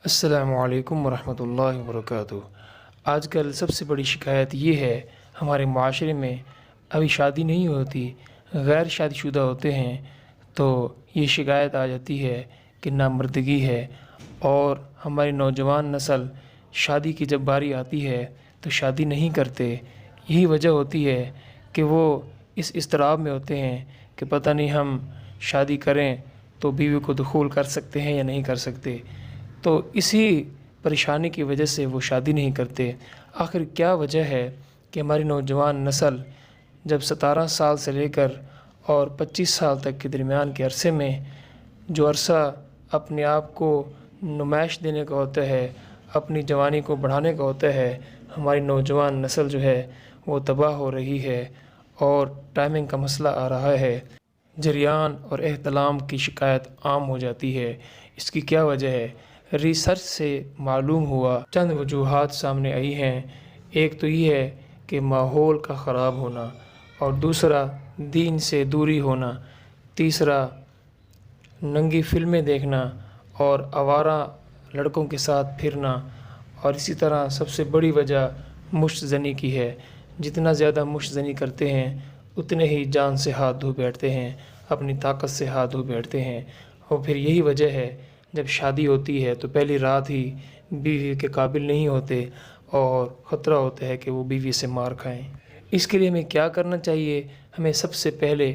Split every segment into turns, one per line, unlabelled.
السلام علیکم ورحمۃ اللہ وبرکاتہ۔ آج کل سب سے بڑی شکایت یہ ہے ہمارے معاشرے میں ابھی شادی نہیں ہوتی، غیر شادی شدہ ہوتے ہیں تو یہ شکایت آ جاتی ہے کہ نامردگی ہے، اور ہماری نوجوان نسل شادی کی جب باری آتی ہے تو شادی نہیں کرتے۔ یہی وجہ ہوتی ہے کہ وہ اس اضطراب میں ہوتے ہیں کہ پتہ نہیں ہم شادی کریں تو بیوی کو دخول کر سکتے ہیں یا نہیں کر سکتے، تو اسی پریشانی کی وجہ سے وہ شادی نہیں کرتے۔ آخر کیا وجہ ہے کہ ہماری نوجوان نسل جب 17 سال سے لے کر اور 25 سال تک کے درمیان کے عرصے میں جو عرصہ اپنے آپ کو نمائش دینے کا ہوتا ہے، اپنی جوانی کو بڑھانے کا ہوتا ہے، ہماری نوجوان نسل جو ہے وہ تباہ ہو رہی ہے اور ٹائمنگ کا مسئلہ آ رہا ہے، جریان اور احتلام کی شکایت عام ہو جاتی ہے۔ اس کی کیا وجہ ہے؟ ریسرچ سے معلوم ہوا، چند وجوہات سامنے آئی ہیں۔ ایک تو یہ ہے کہ ماحول کا خراب ہونا، اور دوسرا دین سے دوری ہونا، تیسرا ننگی فلمیں دیکھنا اور آوارہ لڑکوں کے ساتھ پھرنا، اور اسی طرح سب سے بڑی وجہ مشت زنی کی ہے۔ جتنا زیادہ مشت زنی کرتے ہیں اتنے ہی جان سے ہاتھ دھو بیٹھتے ہیں، اپنی طاقت سے ہاتھ دھو بیٹھتے ہیں، اور پھر یہی وجہ ہے جب شادی ہوتی ہے تو پہلی رات ہی بیوی کے قابل نہیں ہوتے اور خطرہ ہوتا ہے کہ وہ بیوی سے مار کھائیں۔ اس کے لیے ہمیں کیا کرنا چاہیے؟ ہمیں سب سے پہلے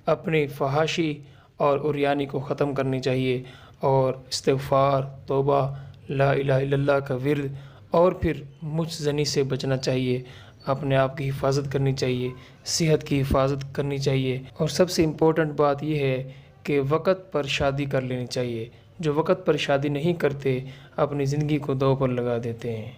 اپنی فحاشی اور عریانی کو ختم کرنی چاہیے، اور استغفار، توبہ، لا الہ الا اللہ کا ورد، اور پھر مشت زنی سے بچنا چاہیے، اپنے آپ کی حفاظت کرنی چاہیے، صحت کی حفاظت کرنی چاہیے، اور سب سے امپورٹنٹ بات یہ ہے کہ وقت پر شادی کر لینی چاہیے۔ جو وقت پر شادی نہیں کرتے اپنی زندگی کو دو پر لگا دیتے ہیں۔